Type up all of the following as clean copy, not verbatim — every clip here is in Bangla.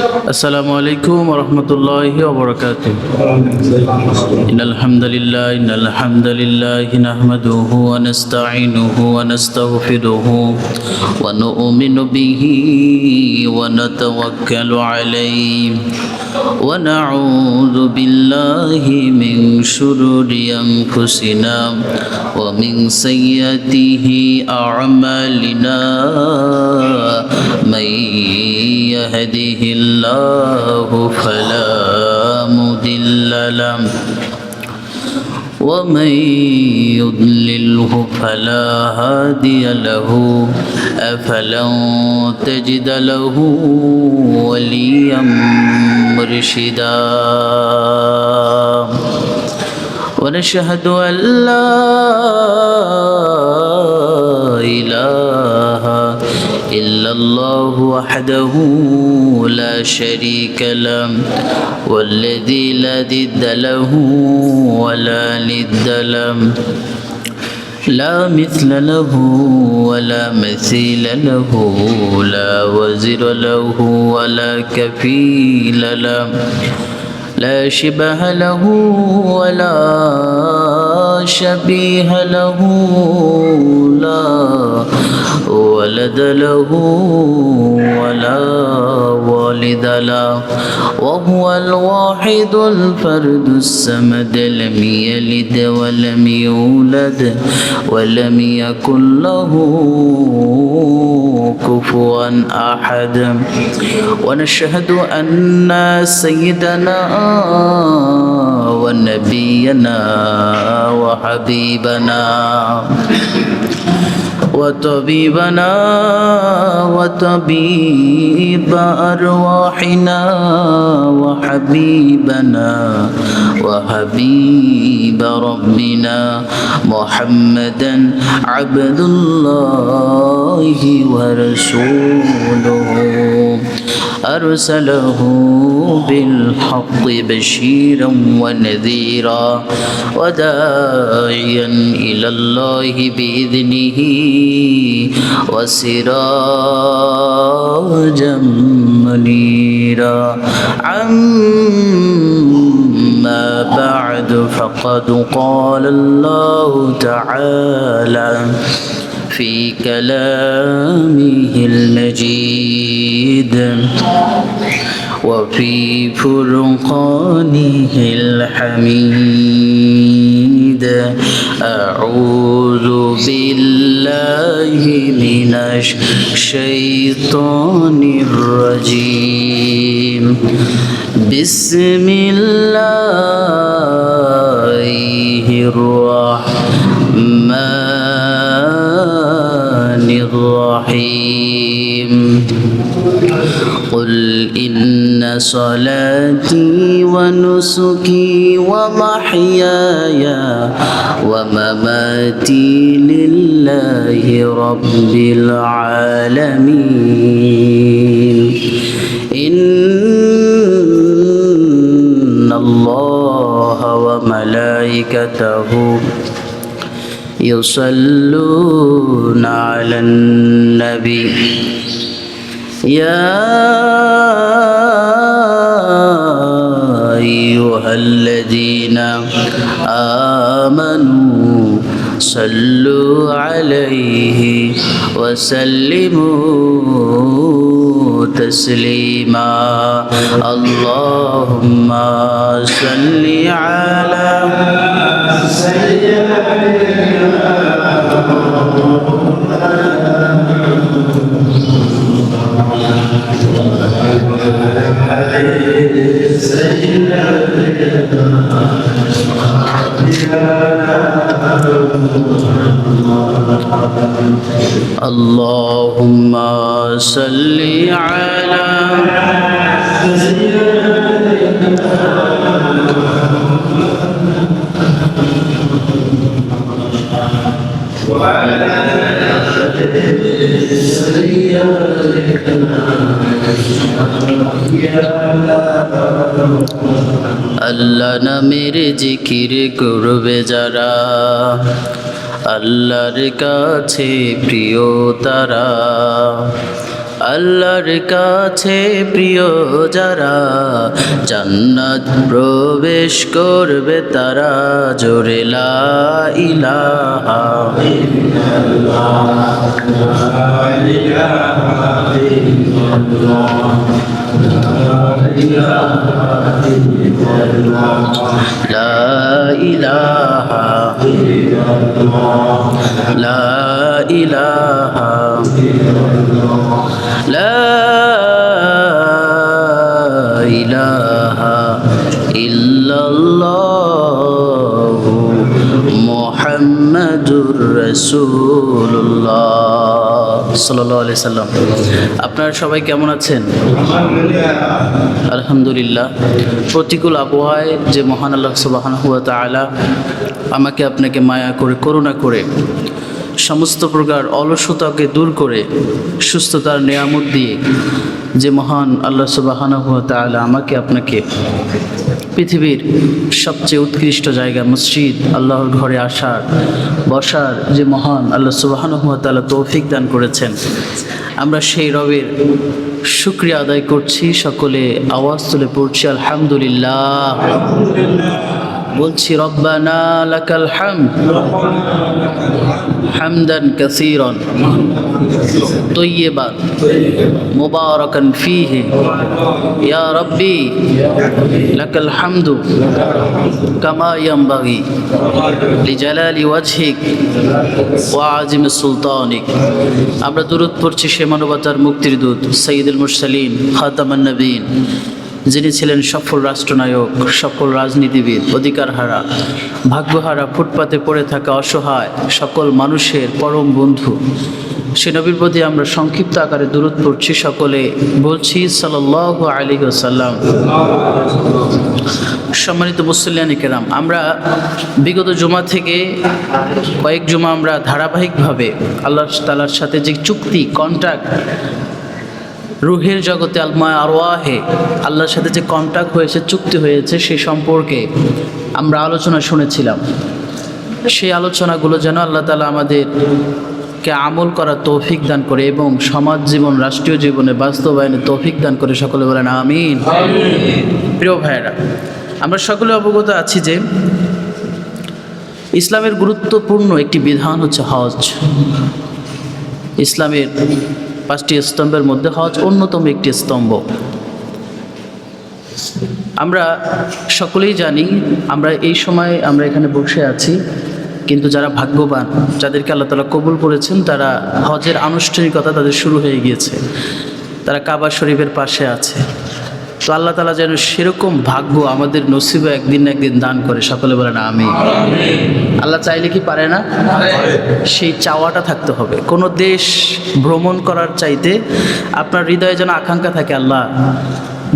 السلام عليكم ورحمة الله وبركاته. إن الحمد لله نحمده ونستعينه ونستغفره ونؤمن به ونتوكل عليه ونعوذ بالله من شرور أنفسنا ومن سيئاته أعمالنا من يهده الله فلا مضل له ومن يضلله فلا هادي له أفلن تجد له وليا مرشدا ونشهد أن لا إله إلا الله وحده لا شريك له والذي لا ضد له ولا ند له لا مثل له ولا مثيل له لا وزر له ولا كفيل له لا شبه له ولا شبيه له لا ولد له ولا والد له وهو الواحد الفرد الصمد لم يلد ولم يولد ولم يكن له كفوا أحد ونشهد أن سيدنا ونبينا وحبيبنا وطبيبنا وطبيب أرواحنا وحبيبنا وحبيب ربنا محمدا عبد الله ورسوله أرسله بالحق بشيرا ونذيرا وداعيا إلى الله بإذنه وسراجا منيرا أما بعد فقد قال الله تعالى في كلامه المجيد وفي فرقانه الحميد أعوذ بالله من الشيطان الرجيم بسم الله الرحمن الرحيم قل إن صلاتي ونسكي ومحياي ومماتي لله رب العالمين إن الله وملائكته يصلون على النبي يا أيها الذين آمنوا صلوا عليه وسلموا تسليما اللهم صل على اللهم صل على আল্লাহ নামের জিকির করবে যারা আল্লাহর কাছে প্রিয় তারা আল্লাহর কাছে প্রিয় যারা, জান্নাত প্রবেশ করবে তারা, জোরে লা ইলাহা ইল্লাল্লাহ, লা ইলাহা লা ইলাহা লা ইলাহা ইল্লাল্লাহ মুহাম্মাদুর রাসূলুল্লাহ সাল্লাল্লাহু আলাইহি সাল্লাম। আপনারা সবাই কেমন আছেন? আলহামদুলিল্লাহ। প্রতিকূল আবহাওয়ায় যে মহান আল্লাহ সুবহানাহু ওয়া তাআলা আমাকে আপনাকে মায়া করে করুণা করে সমস্ত প্রকার অলসতাকে দূর করে সুস্থতার নিয়ামত দিয়ে যে মহান আল্লাহ সুবহানাহু ওয়া তাআলা আমাকে আপনাকে পৃথিবীর সবচেয়ে উৎকৃষ্ট জায়গা মসজিদ আল্লাহর ঘরে আসার বসার যে মহান আল্লাহ সুবহানাহু ওয়া তাআলা তৌফিক দান করেছেন, আমরা সেই রবের শুকরিয়া আদায় করছি। সকলে আওয়াজ তুলে পড়ছি আলহামদুলিল্লাহ। বলছি রব্বানা লাকাল হামদ হামদান কাসীরান তয়্যিবান মুবারাকান ফীহি ইয়া রাব্বি লাকাল হামদু কামা ইয়ানবাগি লিজালালি ওয়াজহিক ওয়া আযিমি সুলতানিক। আমরা দুরূদ পড়ছি সে মানবতার মুক্তির দূত সাইয়্যিদুল মুরসালিন খাতামান নবীন, যিনি ছিলেন সফল রাষ্ট্রনায়ক, সফল রাজনীতিবিদ, অধিকারহারা, ভাগ্যহারা, ফুটপাতে পড়ে থাকা অসহায় সকল মানুষের পরম বন্ধু। সে নবীর প্রতি আমরা সংক্ষিপ্ত আকারে দুরূদ পড়ছি, সকলে বলছি সাল্লাল্লাহু আলাইহি ওয়াসাল্লাম। সম্মানিত মুসল্লিয়ান কিরাম, আমরা বিগত জুমা থেকে কয়েক জুমা আমরা ধারাবাহিকভাবে আল্লাহ তাআলার সাথে যে চুক্তি, কন্ট্রাক্ট, রুহের জগতে আলমা আরওয়াহে আল্লাহর সাথে যে কন্ট্যাক্ট হয়েছে, চুক্তি হয়েছে, সেই সম্পর্কে আমরা আলোচনা শুনেছিলাম। সেই আলোচনাগুলো যেন আল্লাহ তাআলা আমাদেরকে আমল করার তৌফিক দান করে এবং সমাজ জীবন, রাষ্ট্রীয় জীবনে বাস্তবায়নে তৌফিক দান করে। সকলে বলেন আমিন। প্রিয় ভাইয়েরা, আমরা সকলে অবগত আছি যে ইসলামের গুরুত্বপূর্ণ একটি বিধান হচ্ছে হজ। ইসলামের 5টি স্তম্ভের মধ্যে হজ অন্যতম একটি স্তম্ভ। আমরা সকলেই জানি, আমরা এই সময় আমরা এখানে বসে আছি, কিন্তু যারা ভাগ্যবান, যাদেরকে আল্লাহ তাআলা কবুল করেছেন, তারা হজের আনুষ্ঠানিকতা তাদের শুরু হয়ে গিয়েছে, তারা কাবা শরীফের পাশে আছে। তো আল্লাহ তাআলা যেন সেরকম ভাগ্য আমাদের নসিবে একদিন না একদিন দান করে। সকলে বলেন আমিন। আল্লাহ চাইলে কি পারে না? সেই চাওয়াটা থাকতে হবে। কোনো দেশ ভ্রমণ করার চাইতে আপনার হৃদয়ে যেন আকাঙ্ক্ষা থাকে, আল্লাহ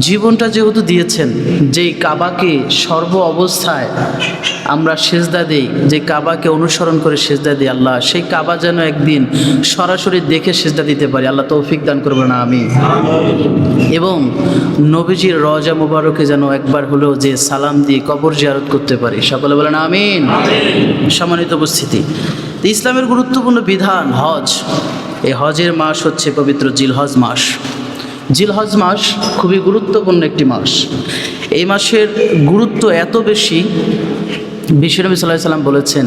জীবনটা যেহেতু দিয়েছেন, যেই কাবাকে সর্ব অবস্থায় আমরা সেজদা দেই, যে কাবাকে অনুসরণ করে সেজদা দিই, আল্লাহ সেই কাবা যেন একদিন সরাসরি দেখে সেজদা দিতে পারি। আল্লাহ তৌফিক দান করবে না আমি। এবং নবীজির রওজা মুবারকে যেন একবার হলেও যে সালাম দিয়ে কবর জিয়ারত করতে পারি। সকলে বলেন আমিন। সম্মানিত উপস্থিতি, ইসলামের গুরুত্বপূর্ণ বিধান হজ। এই হজের মাস হচ্ছে পবিত্র জিলহজ মাস। জিলহজ মাস খুবই গুরুত্বপূর্ণ একটি মাস। এই মাসের গুরুত্ব এত বেশি, বিশ্বনবী সাল্লাল্লাহু আলাইহি ওয়াসাল্লাম বলেছেন,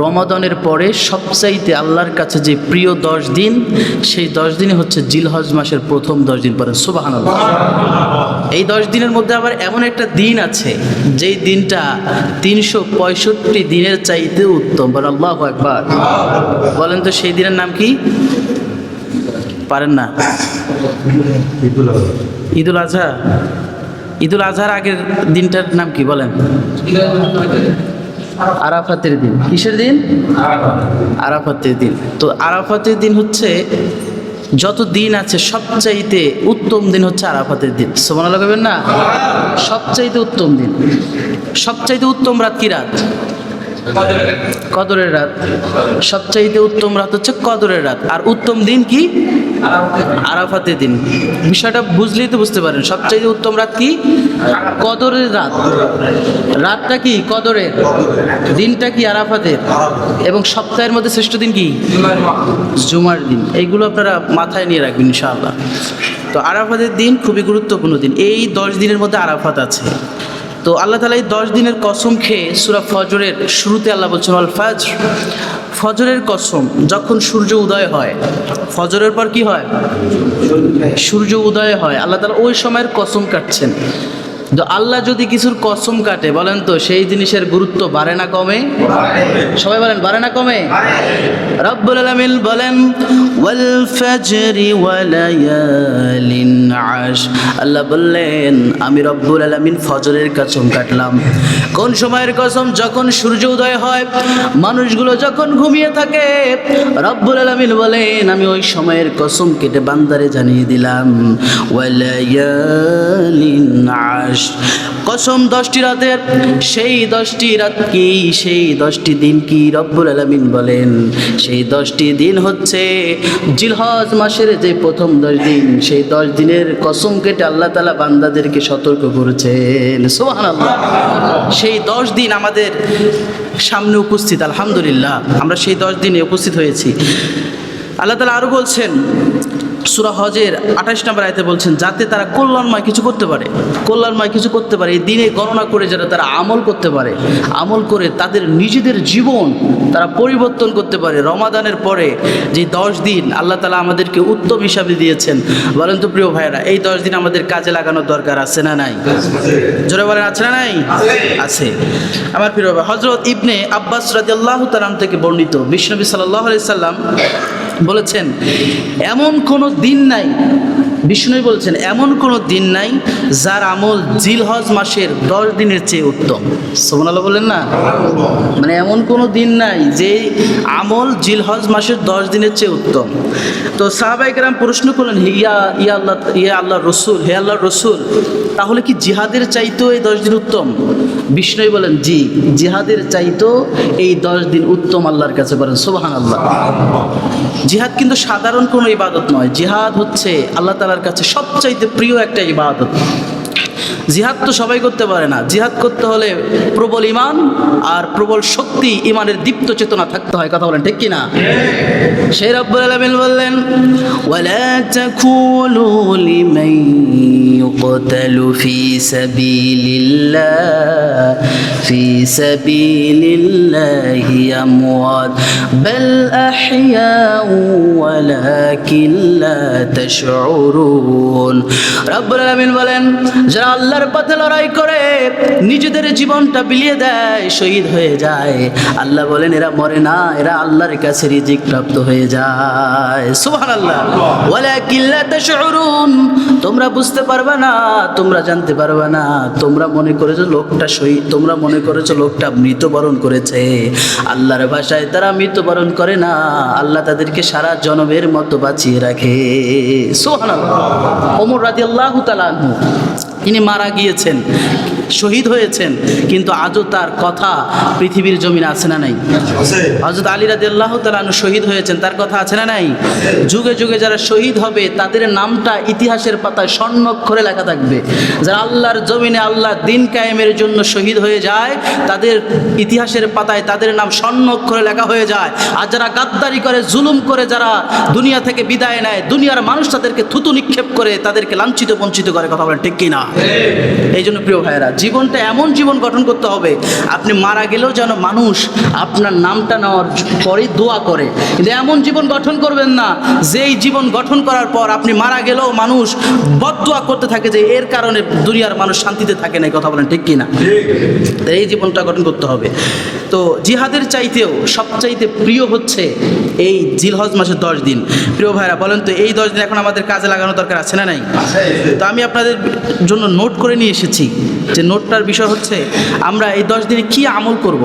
রমাদানের পরে সবচাইতে আল্লাহর কাছে যে প্রিয় 10 দিন, সেই 10 দিনই হচ্ছে জিলহজ মাসের প্রথম 10 দিন। পড়েন সুবহানাল্লাহ। এই 10 দিনের মধ্যে আবার এমন একটা দিন আছে, যেই দিনটা 365 দিনের চাইতে উত্তম। বলেন আল্লাহু আকবার। বলেন তো সেই দিনের নাম কি? পারেন না? ঈদুল আজহা। ঈদুল আজহার আগের দিনটার নাম কি বলেন? আরাফাতের দিন। কিসের দিন? আরাফাতের দিন। তো আরাফাতের দিন হচ্ছে, যত দিন আছে সবচাইতে উত্তম দিন হচ্ছে আরাফাতের দিন। সুবহানাল্লাহ বলবেন না? সবচাইতে উত্তম দিন। সবচাইতে উত্তম রাত কি রাত? কদরের রাত। সবচাইতে উত্তম রাত হচ্ছে কদরের রাত। আর উত্তম দিন কি? আরাফাতের দিন। বিষয়টা বুঝলেই তো বুঝতে পারেন, সবচাইতে উত্তম রাত কি? কদরের রাত। রাতটা কি? কদরের। দিনটা কি? আরাফাতের। এবং সপ্তাহের মধ্যে শ্রেষ্ঠ দিন কি? জুমার দিন। এইগুলো আপনারা মাথায় নিয়ে রাখবেন ইনশাআল্লাহ। তো আরাফাতের দিন খুবই গুরুত্বপূর্ণ দিন। এই 10 দিনের মধ্যে আরাফাত আছে। তো আল্লাহ তাআলা এই 10 দিনের কসম খেয়ে সূরা ফজরের শুরুতে আল্লাহ বলছেন আল ফাজর, ফজরের কসম। যখন সূর্য উদয় হয়, ফজরের পর কি হয়? সূর্য উদয় হয়। আল্লাহ তাআলা ওই সময়ের কসম কাটছেন। তো আল্লাহ যদি কিছুর কসম কাটে, বলেন তো সেই জিনিসের গুরুত্ব বাড়ে না কমে? সবাই বলেন, বাড়ে না কমে? রব্বুল আলামিন বলেন ওয়াল ফাজরি ওয়া লায়ালিন আশ। আল্লাহ বললেন আমি রব্বুল আলামিন ফজরের কসম কাটলাম। কোন সময়ের কসম? যখন সূর্য উদয় হয়, মানুষগুলো যখন ঘুমিয়ে থাকে, রব্বুল আলামিন বলেন আমি ওই সময়ের কসম কেটে বান্দারে জানিয়ে দিলাম ওয়া লায়ালিন আশ। কসম 10টি রাতের। সেই 10টি রাত কি? সেই 10টি দিন কি? রব্বুল আলামিন বলেন সেই 10টি দিন হচ্ছে জিলহজ মাসের যে প্রথম 10 দিন। সেই 10 দিনের কসম কেটে আল্লাহ তাআলা বান্দাদেরকে সতর্ক করেছেন। সুবহানাল্লাহ। সেই 10 দিন আমাদের সামনে উপস্থিত, আলহামদুলিল্লাহ আমরা সেই 10 দিনে উপস্থিত হয়েছি। আল্লাহ তাআলা আরও বলছেন সূরা হজের 28 নম্বর আয়াতে বলছেন যাতে তারা কল্যাণময় কিছু করতে পারে, কল্যাণময় কিছু করতে পারে। এই দিনে গণনা করে যারা তারা আমল করতে পারে, আমল করে তাদের নিজেদের জীবন তারা পরিবর্তন করতে পারে। রমাদানের পরে যে 10 দিন আল্লাহ তাআলা আমাদেরকে উত্তম হিসাবে দিয়েছেন, বলেন তো প্রিয় ভাইরা এই 10 দিন আমাদের কাজে লাগানোর দরকার আছে না নাই? জোরে বলেন, আছে না নাই? আছে। আমার প্রিয় ভাই, হযরত ইবনে আব্বাস রাদিয়াল্লাহু তাআলা থেকে বর্ণিত, বিশ্বনবী সাল্লাল্লাহু আলাইহি সাল্লাম বলেছেন এমন কোনো দিন নাই, বিষ্ণু বলছেন এমন কোনো দিন নাই যার আমল জিলহজ মাসের 10 দিনের চেয়ে উত্তম। সুবহানাল্লাহ বলেন না? মানে এমন কোনো দিন নাই যে আমল জিলহজ মাসের 10 দিনের চেয়ে উত্তম। তো সাহাবায়ে কেরাম প্রশ্ন করলেন ইয়া আল্লাহর রাসূল, হে আল্লাহর রাসূল, তাহলে কি জিহাদের চাইতেও এই 10 দিন উত্তম? বিষ্ণু বলেন জি, জিহাদের চাইতেও এই 10 দিন উত্তম আল্লাহর কাছে। বলেন সুবহানাল্লাহ। জিহাদ কিন্তু সাধারণ কোনো ইবাদত নয়। জিহাদ হচ্ছে আল্লাহ তাআলার কাছে সবচাইতে প্রিয় একটা ইবাদত। জিহাদ তো সবাই করতে পারে না। জিহাদ করতে হলে প্রবল ঈমান আর প্রবল শক্তি, ঈমানের দীপ্ত চেতনা থাকতে হয়। কথা বলেন ঠিক কি না? সেই রব্বুল আলামিন বললেন ওয়ালা তাকুলু লিমান ইউকতালু ফি সাবিলিল্লাহি আমওয়াত বাল আহইয়াউ ওয়ালাকিন লা তাশউরুন। রব্বুল আলামিন বলেন যারা আল্লাহর পথে লড়াই করে নিজেদের জীবনটা বিলিয়ে দেয়, শহীদ হয়ে যায়, আল্লাহ বলেন এরা মরে না, এরা আল্লাহর কাছে রিজিক প্রাপ্ত হয়ে যায়। সুবহানাল্লাহ। ওয়ালাকিন লা তাশউরুন, তোমরা বুঝতে পারবে না, তোমরা জানতে পারবে না, তোমরা মনে করেছো লোকটা শহীদ, তোমরা মনে করেছো লোকটা মৃত্যুবরণ করেছে। আল্লাহর ভাষায় তারা মৃত্যুবরণ করে না, আল্লাহ তাদেরকে সারা জনমের মতো বাঁচিয়ে রাখে। সুবহানাল্লাহ। ওমর রাদিয়াল্লাহু তাআলা আনহু তিনি মারা গিয়েছেন, শহীদ হয়েছেন, কিন্তু আজও তার কথা পৃথিবীর জমিনে আছে না নাই? হযরত আলী রাদিয়াল্লাহু তাআলা আনহু শহীদ হয়েছেন, তার কথা আছে না নাই? যুগে যুগে যারা শহীদ হবে তাদের নামটা ইতিহাসের পাতায় স্বর্ণাক্ষরে লেখা থাকবে। যারা আল্লাহর জমিনে আল্লাহ দিন কায়েমের জন্য শহীদ হয়ে যায় তাদের ইতিহাসের পাতায় তাদের নাম স্বর্ণাক্ষরে লেখা হয়ে যায়। আর যারা গাদ্দারি করে, জুলুম করে, যারা দুনিয়া থেকে বিদায় নেয়, দুনিয়ার মানুষ তাদেরকে থুতু নিক্ষেপ করে, তাদেরকে লাঞ্ছিত বঞ্চিত করে। কথা বলেন ঠিক কি না? এই জন্য প্রিয় ভাইয়েরা জীবনটা এমন জীবন গঠন করতে হবে আপনি মারা গেলেও যেন মানুষ আপনার নামটা নেওয়ার পরে দোয়া করে। কিন্তু এমন জীবন গঠন করবেন না যেই জীবন গঠন করার পর আপনি মারা গেলেও মানুষ বদদোয়া করতে থাকে যে এর কারণে দুনিয়ার মানুষ শান্তিতে থাকে না। কথা বলেন ঠিক কি না? এই জীবনটা গঠন করতে হবে। তো জিহাদের চাইতেও সবচাইতে প্রিয় হচ্ছে এই জিলহজ মাসের 10 দিন। প্রিয় ভাইরা বলেন তো এই 10 দিন এখন আমাদের কাজে লাগানো দরকার আছে না নাই? তো আমি আপনাদের জন্য নোট করে নিয়ে এসেছি, যে নোটটার বিষয় হচ্ছে আমরা এই 10 দিনে কি আমল করব।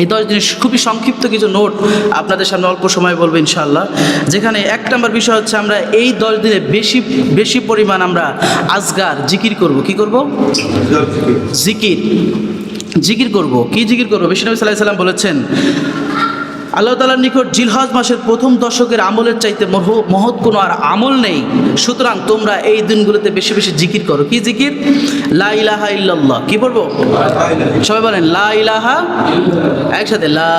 এই 10 দিনের খুবই সংক্ষিপ্ত কিছু নোট আপনাদের সামনে অল্প সময় বলবো ইনশাআল্লাহ। যেখানে 1 নম্বর বিষয় হচ্ছে আমরা এই 10 দিনে বেশি পরিমাণ আমরা আজগার জিকির করব। কি করব? জিকির। জিকির করব। কি জিকির করব? বিশ্বনবী সাল্লাল্লাহু আলাইহি সাল্লাম বলেছেন, আল্লাহ তাআলার নিকট জিলহজ মাসের প্রথম দশকের আমলের চাইতে মহৎ কোনো আর আমল নেই। সুতরাং তোমরা এই দিনগুলোতে বেশি বেশি জিকির করো। কি জিকির? লা ইলাহা ইল্লাল্লাহ। কি বলবো? সবাই বলেন লা ইলাহা, একসাথে লা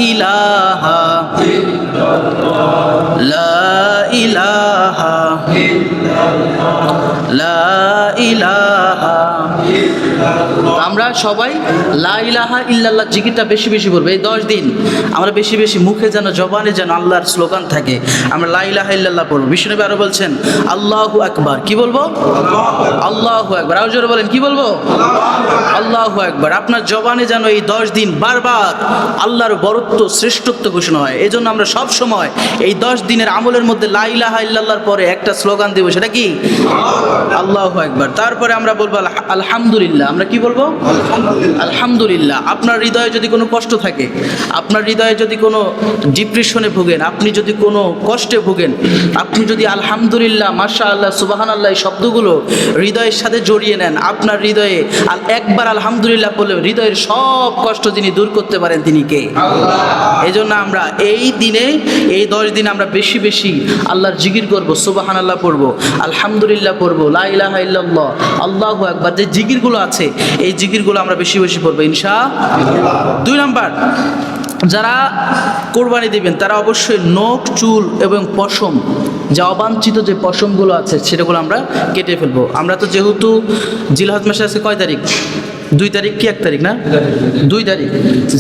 ইলাহা, লা ইলাহা, লা ইলাহা। আমরা সবাই লা ইলাহা ইল্লাল্লাহ জিকিরটা বেশি বেশি বলবো। এই 10 দিন আমরা বেশি বেশি মুখে যেন, জবানে যেন আল্লাহর স্লোগান থাকে, আমরা লা ইলাহা ইল্লাল্লাহ পড়বো। বিষ্ণুনবী আরো বলছেন আল্লাহু আকবার। কি বলবো? আল্লাহু আকবার। আরো জোরে বলেন, কি বলবো? আল্লাহু আকবার। আপনার জবানে যেন এই 10 দিন বারবার আল্লাহর বরত্ব, শ্রেষ্ঠত্ব ঘোষণা হয়। এজন্য আমরা সব সময় এই 10 দিনের আমলের মধ্যে লা ইলাহা ইল্লাল্লাহর পরে একটা স্লোগান দেব, সেটা কি? আল্লাহু আকবার। তারপরে আমরা বলবো আলহামদুলিল্লাহ। আমরা কি বলবো? আলহামদুলিল্লাহ। আপনার হৃদয়ে যদি কোনো কষ্ট থাকে, আপনার হৃদয়ে যদি কোনো ডিপ্রেশনে ভোগেন, আপনি যদি কোনো কষ্টে ভোগেন, আপনি যদি আলহামদুলিল্লাহ, মাশাআল্লাহ, সুবহানাল্লাহ এই শব্দগুলো হৃদয়ের সাথে জড়িয়ে নেন, আপনার হৃদয়ে একবার আলহামদুলিল্লাহ বললে হৃদয়ের সব কষ্ট যিনি দূর করতে পারেন তিনি কে? আল্লাহ। এই জন্য আমরা এই দিনে, এই 10 দিন আমরা বেশি বেশি আল্লাহর জিকির করব, সুবহানাল্লাহ পড়বো, আলহামদুলিল্লাহ পড়বো, লা ইলাহা ইল্লাল্লাহ, আল্লাহু আকবার। যে জিকিরগুলো আছে এই জিকিরগুলো আমরা বেশি বেশি পড়বো ইনশাআল্লাহ। 2 নাম্বার, যারা কোরবানি দিবেন তারা অবশ্যই নখ, চুল এবং পশম, যে অবাঞ্ছিত যে পশমগুলো আছে সেটাগুলো আমরা কেটে ফেলবো। আমরা তো যেহেতু জিলহজ মাসে আজকে কয় তারিখ? 2 তারিখ কি 1 তারিখ না? 2 তারিখ।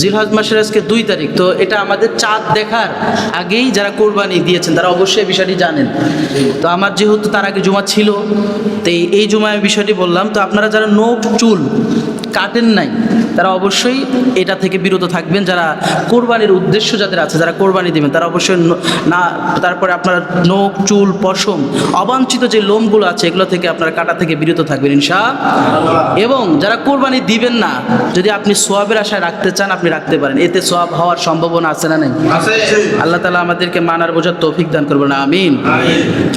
জিলহজ মাসের আজকে 2 তারিখ। তো এটা আমাদের চাঁদ দেখার আগেই যারা কোরবানি দিয়েছেন তারা অবশ্যই বিষয়টি জানেন। তো আমার যেহেতু তার আগে জুমা ছিল, তো এই জুমায় আমি বিষয়টি বললাম। তো আপনারা যারা নখ, চুল কাটেন নাই তারা অবশ্যই এটা থেকে বিরত থাকবেন। যারা কোরবানির উদ্দেশ্য যাদের আছে, যারা কোরবানি দেবেন তারা অবশ্যই না, তারপরে আপনারা নখ, চুল, পশম, অবাঞ্ছিত যে লোমগুলো আছে এগুলো থেকে আপনারা কাটা থেকে বিরত থাকবেন ইনশাআল্লাহ। এবং যারা কোরবানি দিবেন না, যদি আপনি সোয়াবের আশায় রাখতে চান আপনি রাখতে পারেন, এতে সোয়াব হওয়ার সম্ভাবনা আছে না নেই? আল্লাহ তাআলা আমাদেরকে মানার বোঝার তৌফিক দান করবেন, আমিন।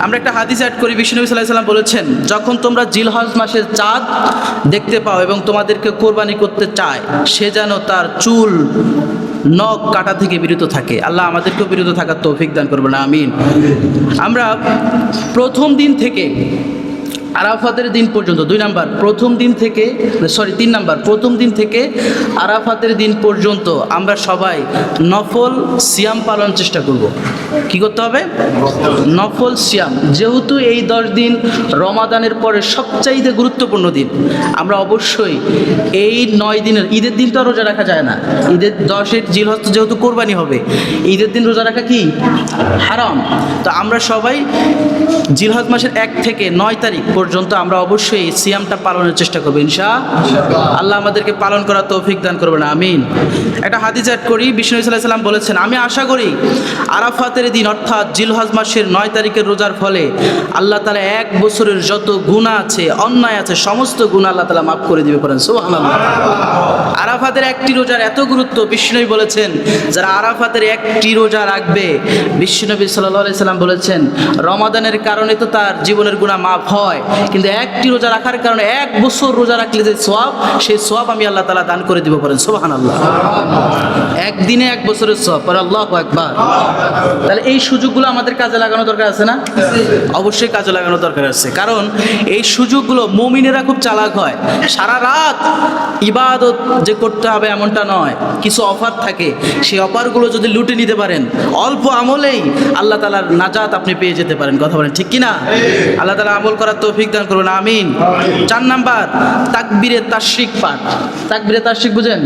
আমরা একটা হাদিস অ্যাড করি। বিশ্বনবী সাল্লাল্লাহু আলাইহি ওয়াসাল্লাম বলেছেন, যখন তোমরা জিলহজ মাসের চাঁদ দেখতে পাও এবং তোমাদেরকে কোরবানি করতে চায়, সে যেন তার চুল, নখ কাটা থেকে বিরত থাকে। আল্লাহ আমাদেরকেও বিরত থাকার তৌফিক দান করবেন, আমিন। আমরা প্রথম দিন থেকে আরাফাতের দিন পর্যন্ত, 2 নাম্বার, প্রথম দিন থেকে 3 নাম্বার, প্রথম দিন থেকে আরাফাতের দিন পর্যন্ত আমরা সবাই নফল সিয়াম পালন চেষ্টা করব। কি করতে হবে? নফল সিয়াম। যেহেতু এই 10 দিন রমাদানের পরে সবচাইতে গুরুত্বপূর্ণ দিন, আমরা অবশ্যই এই 9 দিনের, ঈদের দিন তো আর রোজা রাখা যায় না। ঈদের 10-এর জিলহজ যেহেতু কোরবানি হবে, ঈদের দিন রোজা রাখা কি হারাম। তো আমরা সবাই জিলহজ মাসের 1 থেকে 9 তারিখ পর্যন্ত আমরা অবশ্যই সিয়ামটা পালনের চেষ্টা করবো ইনশাআল্লাহ। আল্লাহ আমাদেরকে পালন করার তৌফিক দান করবেন, আমিন। একটা হাদিস অ্যাড করি। বিষ্ণু সাল্লাল্লাহু আলাইহি ওয়াসাল্লাম বলেছেন, আমি আশা করি আরাফাতের দিন অর্থাৎ জিলহজ মাসের 9 তারিখের রোজার ফলে আল্লাহ তাআলা 1 বছরের যত গুনাহ আছে, অন্যায় আছে, সমস্ত গুনাহ আল্লাহ তাআলা মাফ করে দিবে। পড়েন সুবহানাল্লাহ। আরাফাতের একটি রোজার এত গুরুত্ব, বিষ্ণুনবী বলেছেন যারা আরাফাতের একটি রোজা রাখবে, বিশ্বনবী সাল্লাল্লাহু আলাইহি ওয়াসাল্লাম বলেছেন রমাদানের কারণে তো তার জীবনের গুনাহ মাফ হয়, কিন্তু একটি রোজা রাখার কারণে 1 বছর রোজা রাখলে যে সওয়াব, সেই সওয়াব আমি আল্লাহ তাআলা দান করে দিব। পড়েন সুবহানাল্লাহ। একদিনে 1 বছরের সওয়াব। পড়ে আল্লাহু আকবার। তাহলে এই সুযোগগুলো আমাদের কাজে লাগানো দরকার আছে না? অবশ্যই কাজে লাগানো দরকার আছে। কারণ এই সুযোগগুলো, মুমিনেরা খুব চালাক হয়। সারা রাত ইবাদত যে করতে হবে এমনটা নয়, কিছু অফার থাকে, সেই অফারগুলো যদি লুটে নিতে পারেন অল্প আমলেই আল্লাহ তাআলার নাজাত আপনি পেয়ে যেতে পারেন। কথা বলেন ঠিক কিনা? আল্লাহ তাআলা আমল করার তৌফিক দান করুন, আমিন। 4 নাম্বার, তাকবীরে তাশরিক পাঠ। তাকবীরে তাশরিক বুঝেন?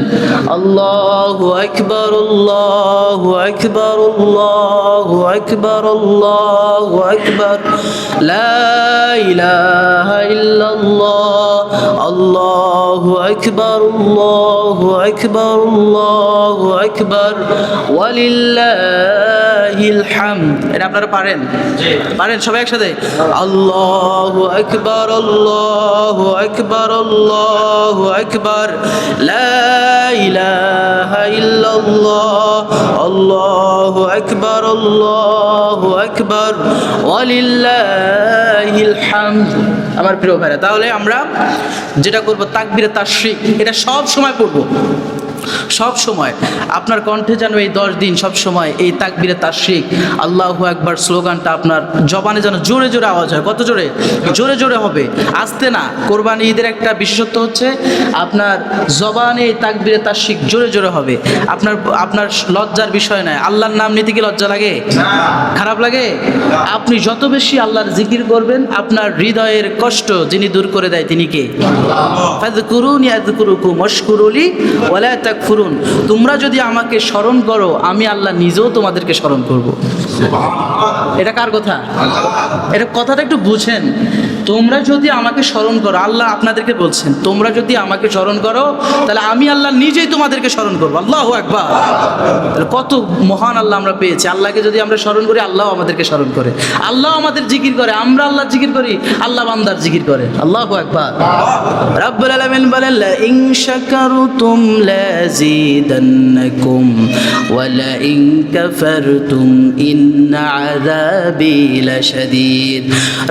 আল্লাহু আকবার, আল্লাহু আকবার, আল্লাহু আকবার, আল্লাহু আকবার, লা ইলাহা ইল্লাল্লাহ, আল্লাহু আকবার, আল্লাহু আকবার, আল্লাহু আকবার, ওয়ালিল্লাহি ওয়ালিল্লাহিল হামদ। এটা আপনারা পারেন? পারেন সবাই একসাথে? আল্লাহু আকবার, আল্লাহু আকবার, আল্লাহু আকবার, লা ইলাহা ইল্লাল্লাহ, আল্লাহু আকবার, আল্লাহু আকবার, ওয়ালিল্লাহিল হামদ। আমার প্রিয় ভাইরা, তাহলে আমরা যেটা করব তাকবীরে তাশরিক, এটা সব সময় পড়বো, সব সময় আপনার কণ্ঠে যেন এই 10 দিন সব সময় এই তাকবীরে তাশরিক আল্লাহু আকবার স্লোগানটা আপনার জবানে যেন জোরে জোরে আওয়াজ হয়। কত জোরে? জোরে জোরে হবে, আস্তে না। কোরবানি ঈদের একটা বিশেষত্ব হচ্ছে আপনার জবানে এই তাকবীরে তাশরিক জোরে জোরে হবে। আপনার আপনার লজ্জার বিষয় নয়। আল্লাহর নাম নিতে কি লজ্জা লাগে? খারাপ লাগে? আপনি যত বেশি আল্লাহর জিকির করবেন, আপনার হৃদয়ের কষ্ট যিনি দূর করে দেয় তিনি কে? ফাযকুরুনি আযকুরুকুম ওয়াশকুরুলি ওয়ালা তাকফুরুন। তোমরা যদি আমাকে স্মরণ করো, আমি আল্লাহ নিজেও তোমাদেরকে স্মরণ করব। এটা কার কথা? এটা কথাটা একটু বুঝেন। তোমরা যদি আমাকে স্মরণ করো, আল্লাহ আপনাদেরকে বলছেন, তোমরা যদি আমাকে স্মরণ করো তাহলে আমি আল্লাহ নিজেই তোমাদেরকে স্মরণ করবো। আল্লাহু আকবার। তাহলে কত মহান আল্লাহ আমরা পেয়েছি। আল্লাহকে যদি আমরা স্মরণ করি, আল্লাহ আমাদেরকে স্মরণ করে, আল্লাহ আমাদের জিকির করে, আমরা আল্লাহ জিকির করি, আল্লাহ বান্দার জিকির করে। আল্লাহু আকবার। রাব্বুল আলামিন বলেন, লা ইন শাকারতুম লাযিদান্নাকুম ওয়া লা ইন কাফারতুম ইন্না আযাবি লাশাদীদ।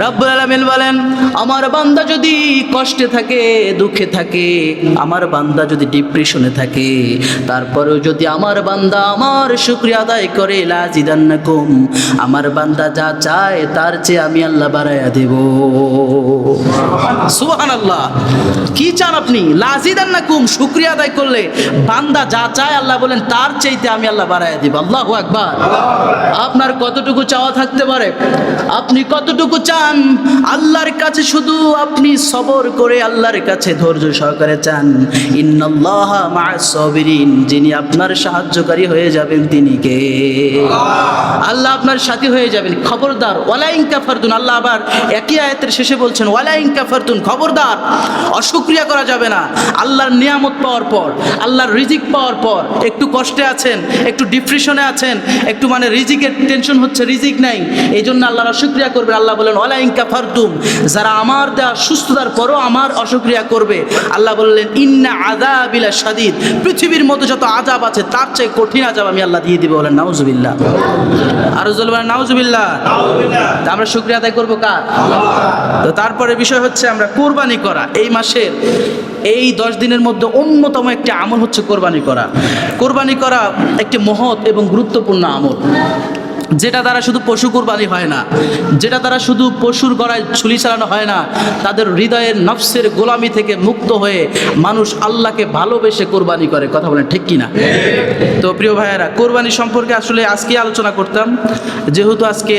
রাব্বুল আলামিন বলেন, আমার বান্দা যদি কষ্টে থাকে, দুঃখে থাকে, আমার বান্দা যদি ডিপ্রেশনে থাকে, তারপরেও যদি আমার বান্দা আমার শুকরিয়া আদায় করে, লাযিদান্নাকুম, আমার বান্দা যা চায় তার চেয়ে আমি আল্লাহ বাড়াইয়া দেব। সুবহানাল্লাহ। কি চান আপনি? লাযিদান্নাকুম, শুকরিয়া আদায় করলে বান্দা যা চায় আল্লাহ বলেন তার চাইতে আমি আল্লাহ বাড়াইয়া দিব। আল্লাহু আকবার। আপনার কতটুকু চাওয়া থাকতে পারে? আপনি কতটুকু চান? আল্লাহর কাছে শুধু আপনি সবর করে আল্লাহর কাছে ধৈর্য সহকারে চান। ইন্নাল্লাহা মা'আস সাবিরিন, যিনি আপনার সাহায্যকারী হয়ে যাবেন তিনি কে? আল্লাহ আপনার সাথী হয়ে যাবেন। খবরদার, ওয়ালা ইন কাফারতুন, আল্লাহ আবার একই আয়াতের শেষে বলছেন, ওয়ালা ইন কাফারতুন, খবরদার অশুকরিয়া করা যাবে না। আল্লাহর নিয়ামত পাওয়ার পর, আল্লাহর রিজিক পাওয়ার পর একটু কষ্টে আছেন, একটু ডিপ্রেশনে আছেন, একটু মানে রিজিকের টেনশন হচ্ছে, রিজিক নাই, এই জন্য আল্লাহর অশুকরিয়া করবে। আল্লাহ বলেন, ওয়ালা ইন কাফারতুম, যারা আমার দেওয়া সুস্থতার পরও আমার অশুকরিয়া করবে, আল্লাহ বললেন, ইন্না আযাবি লাশাদীদ, পৃথিবীর মধ্যে যত আযাব আছে তার চেয়ে কঠিন আযাব আমি আল্লাহ দিয়ে দিব। বলেন নাউজুবিল্লাহ। আর জল বলেন নাউজুবিল্লাহ। তা আমরা শুকরিয়া আদায় করবো কার? তো তারপরে বিষয় হচ্ছে আমরা কোরবানি করা। এই মাসের এই 10 দিনের মধ্যে অন্যতম একটি আমল হচ্ছে কোরবানি করা। কোরবানি করা একটি মহৎ এবং গুরুত্বপূর্ণ আমল, যেটা দ্বারা শুধু পশু কোরবানি হয় না, যেটা দ্বারা শুধু পশুর গলায় ছুরি চালানো হয় না, তাদের হৃদয়ের নফসের গোলামি থেকে মুক্ত হয়ে মানুষ আল্লাহকে ভালোবেসে কোরবানি করে। কথা বলেন ঠিক কিনা? তো প্রিয় ভাইয়েরা, কোরবানি সম্পর্কে আসলে আজকে আলোচনা করতাম, যেহেতু আজকে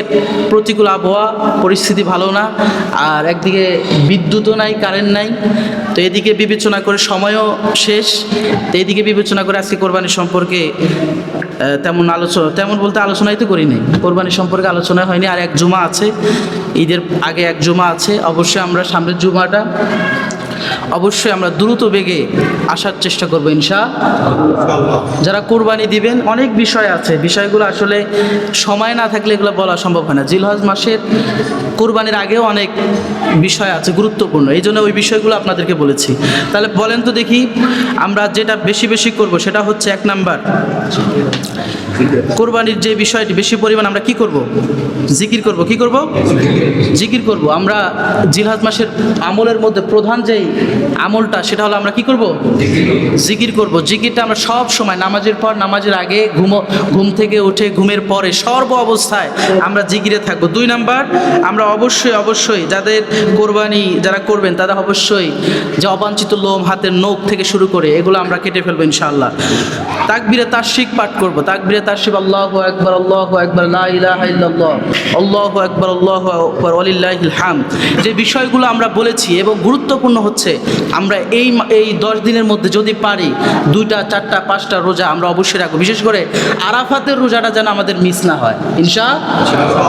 প্রতিকূল আবহাওয়া, পরিস্থিতি ভালো না, আর একদিকে বিদ্যুৎও নাই, কারেন্ট নাই, তো এদিকে বিবেচনা করে সময়ও শেষ, তো এদিকে বিবেচনা করে আজকে কোরবানি সম্পর্কে তেমন বলতে আলোচনাই তো করি নাই। কোরবানি সম্পর্কে আলোচনা হয়নি। আর এক জুমা আছে, ঈদের আগে এক জুমা আছে। অবশ্যই আমরা সামনের জুমাটা অবশ্যই আমরা দ্রুত বেগে আসার চেষ্টা করবো ইনশাআল্লাহ। যারা কোরবানি দিবেন, অনেক বিষয় আছে, বিষয়গুলো আসলে সময় না থাকলে এগুলো বলা সম্ভব হয় না। জিলহজ মাসের কোরবানির আগেও অনেক বিষয় আছে গুরুত্বপূর্ণ, এই জন্য ওই বিষয়গুলো আপনাদেরকে বলেছি। তাহলে বলেন তো দেখি, আমরা যেটা বেশি বেশি করব সেটা হচ্ছে 1 নাম্বার, কোরবানির যে বিষয়টি বেশি পরিমাণ আমরা কি করব? জিকির করব। কি করব? জিকির করব। আমরা জিলহজ মাসের আমলের মধ্যে প্রধান যেই আমলটা সেটা হলো আমরা কি করব? জিকির করব। জিকিরটা আমরা সব সময়, নামাজের পর, নামাজের আগে, ঘুম থেকে উঠে, ঘুমের পরে, সর্ব অবস্থায় আমরা জিকিরে থাকবো। 2 নাম্বার, আমরা অবশ্যই যাদের কোরবানি যারা করবেন তারা অবশ্যই যে অবাঞ্ছিত লোম, হাতের নখ থেকে শুরু করে এগুলো আমরা কেটে ফেলবো ইনশাআল্লাহ। তাকবীরে তাশরিক পাঠ করব। তাকবীরে তাশরিক, আল্লাহু আকবার, আল্লাহু আকবার, লা ইলাহা ইল্লাল্লাহ, আল্লাহু আকবার, আল্লাহু আকবার, ওয়ালিল্লাহিল হামদ। যে বিষয়গুলো আমরা বলেছি এবং গুরুত্বপূর্ণ হচ্ছে, আমরা এই 10 দিনের মধ্যে যদি পারি 2টা, 4টা, 5টা রোজা আমরা অবশ্যই রাখবো। বিশেষ করে আরাফাতের রোজাটা যেন আমাদের মিস না হয় ইনশাআল্লাহ।